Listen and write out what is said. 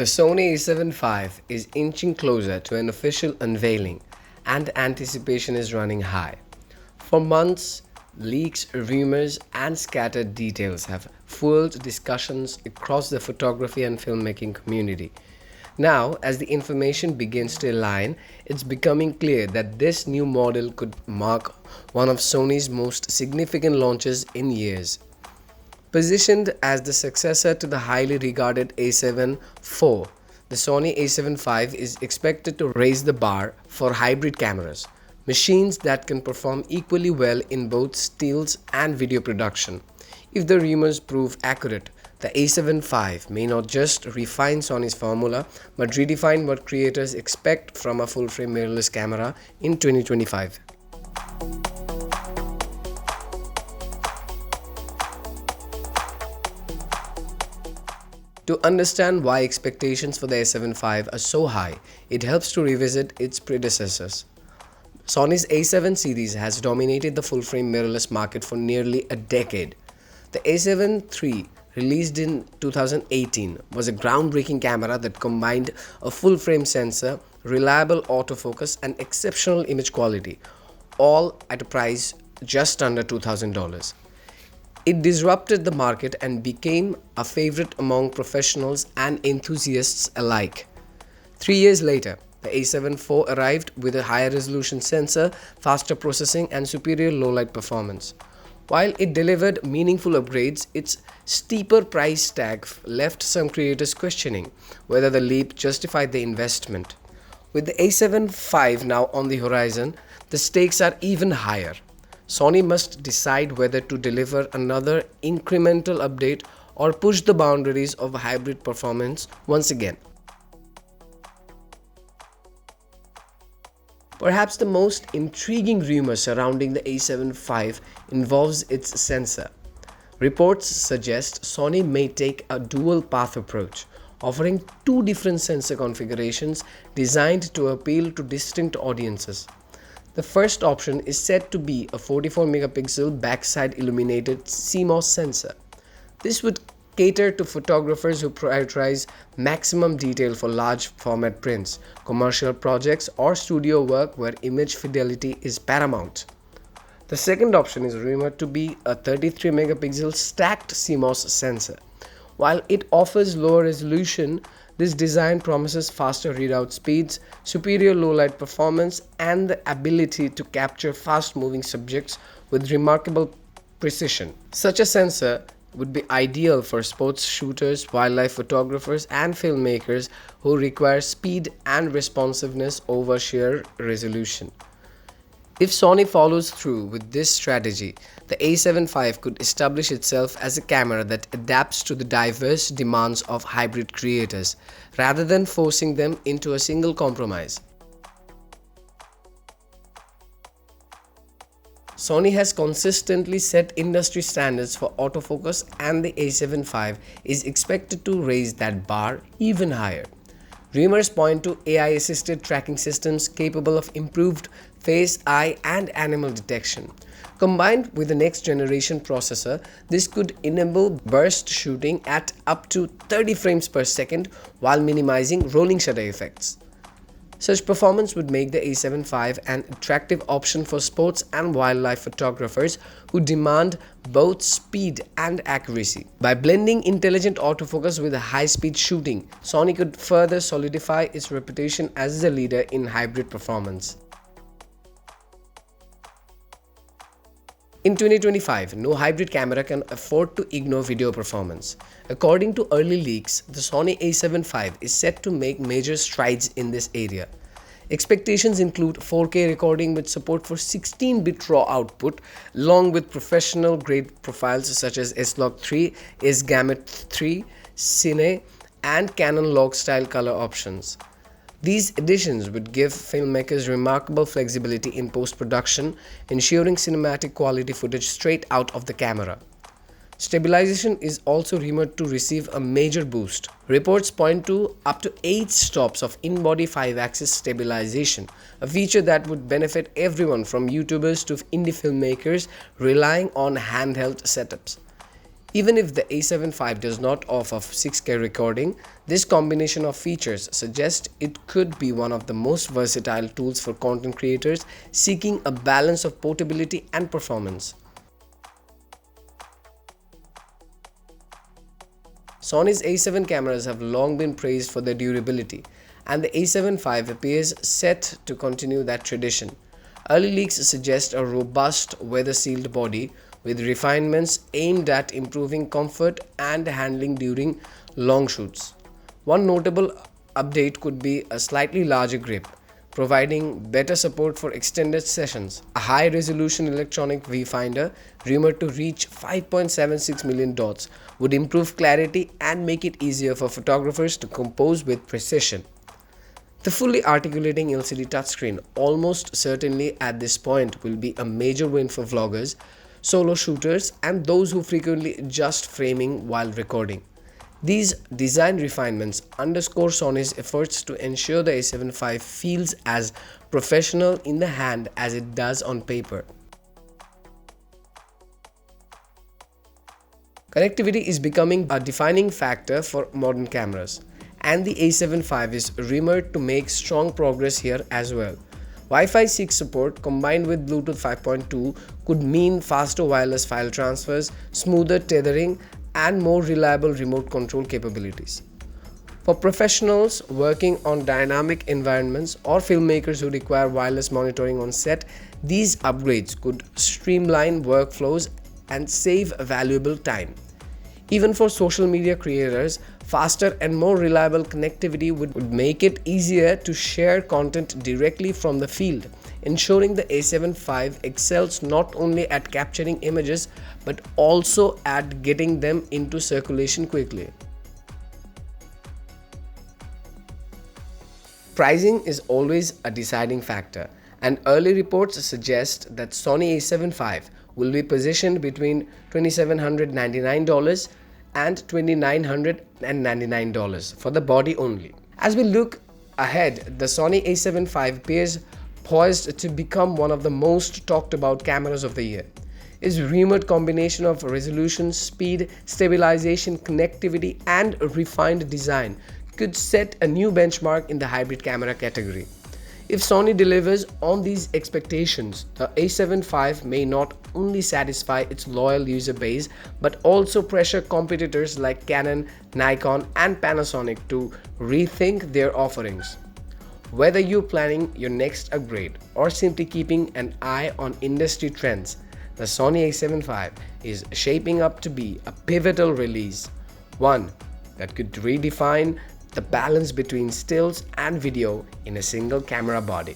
The Sony A7V is inching closer to an official unveiling, and anticipation is running high. For months, leaks, rumors, and scattered details have fueled discussions across the photography and filmmaking community. Now, as the information begins to align, it's becoming clear that this new model could mark one of Sony's most significant launches in years. Positioned as the successor to the highly regarded A7 IV, the Sony A7V is expected to raise the bar for hybrid cameras, machines that can perform equally well in both stills and video production. If the rumors prove accurate, the A7V may not just refine Sony's formula but redefine what creators expect from a full-frame mirrorless camera in 2025. To understand why expectations for the A7V are so high, it helps to revisit its predecessors. Sony's A7 series has dominated the full-frame mirrorless market for nearly a decade. The A7 III, released in 2018, was a groundbreaking camera that combined a full-frame sensor, reliable autofocus, and exceptional image quality, all at a price just under $2,000. It disrupted the market and became a favorite among professionals and enthusiasts alike. 3 years later, the A7 IV arrived with a higher resolution sensor, faster processing, and superior low-light performance. While it delivered meaningful upgrades, its steeper price tag left some creators questioning whether the leap justified the investment. With the A7V now on the horizon, the stakes are even higher. Sony must decide whether to deliver another incremental update or push the boundaries of hybrid performance once again. Perhaps the most intriguing rumor surrounding the A7V involves its sensor. Reports suggest Sony may take a dual-path approach, offering two different sensor configurations designed to appeal to distinct audiences. The first option is said to be a 44-megapixel backside illuminated CMOS sensor. This would cater to photographers who prioritize maximum detail for large format prints, commercial projects, or studio work where image fidelity is paramount. The second option is rumored to be a 33-megapixel stacked CMOS sensor. While it offers lower resolution, this design promises faster readout speeds, superior low-light performance, and the ability to capture fast-moving subjects with remarkable precision. Such a sensor would be ideal for sports shooters, wildlife photographers, and filmmakers who require speed and responsiveness over sheer resolution. If Sony follows through with this strategy, the A7V could establish itself as a camera that adapts to the diverse demands of hybrid creators, rather than forcing them into a single compromise. Sony has consistently set industry standards for autofocus, and the A7V is expected to raise that bar even higher. Rumors point to AI-assisted tracking systems capable of improved face, eye, and animal detection. Combined with the next-generation processor, this could enable burst shooting at up to 30 frames per second while minimizing rolling shutter effects. Such performance would make the A7V an attractive option for sports and wildlife photographers who demand both speed and accuracy. By blending intelligent autofocus with high-speed shooting, Sony could further solidify its reputation as the leader in hybrid performance. In 2025, no hybrid camera can afford to ignore video performance. According to early leaks, the Sony A7V is set to make major strides in this area. Expectations include 4K recording with support for 16-bit RAW output, along with professional-grade profiles such as S-Log3, S-Gamut 3, Cine, and Canon log-style color options. These additions would give filmmakers remarkable flexibility in post-production, ensuring cinematic quality footage straight out of the camera. Stabilization is also rumored to receive a major boost. Reports point to up to 8 stops of in-body 5-axis stabilization, a feature that would benefit everyone from YouTubers to indie filmmakers relying on handheld setups. Even if the A7V does not offer 6K recording, this combination of features suggests it could be one of the most versatile tools for content creators seeking a balance of portability and performance. Sony's A7 cameras have long been praised for their durability, and the A7V appears set to continue that tradition. Early leaks suggest a robust, weather-sealed body with refinements aimed at improving comfort and handling during long shoots. One notable update could be a slightly larger grip, providing better support for extended sessions. A high-resolution electronic viewfinder, rumored to reach 5.76 million dots, would improve clarity and make it easier for photographers to compose with precision. The fully articulating LCD touchscreen, almost certainly at this point, will be a major win for vloggers, solo shooters, and those who frequently adjust framing while recording. These design refinements underscore Sony's efforts to ensure the A7V feels as professional in the hand as it does on paper. Connectivity is becoming a defining factor for modern cameras, and the A7V is rumored to make strong progress here as well. Wi-Fi 6 support combined with Bluetooth 5.2 could mean faster wireless file transfers, smoother tethering, and more reliable remote control capabilities. For professionals working on dynamic environments or filmmakers who require wireless monitoring on set, these upgrades could streamline workflows and save valuable time. Even for social media creators, faster and more reliable connectivity would make it easier to share content directly from the field, ensuring the A7V excels not only at capturing images but also at getting them into circulation quickly. Pricing is always a deciding factor, and early reports suggest that Sony A7V will be positioned between $2,799 and $2,999 for the body only. As we look ahead, the Sony A7V appears poised to become one of the most talked about cameras of the year. Its rumored combination of resolution, speed, stabilization, connectivity, and refined design could set a new benchmark in the hybrid camera category. If Sony delivers on these expectations, the A7V may not only satisfy its loyal user base but also pressure competitors like Canon, Nikon, and Panasonic to rethink their offerings. Whether you're planning your next upgrade or simply keeping an eye on industry trends, the Sony A7V is shaping up to be a pivotal release, one that could redefine the balance between stills and video in a single camera body.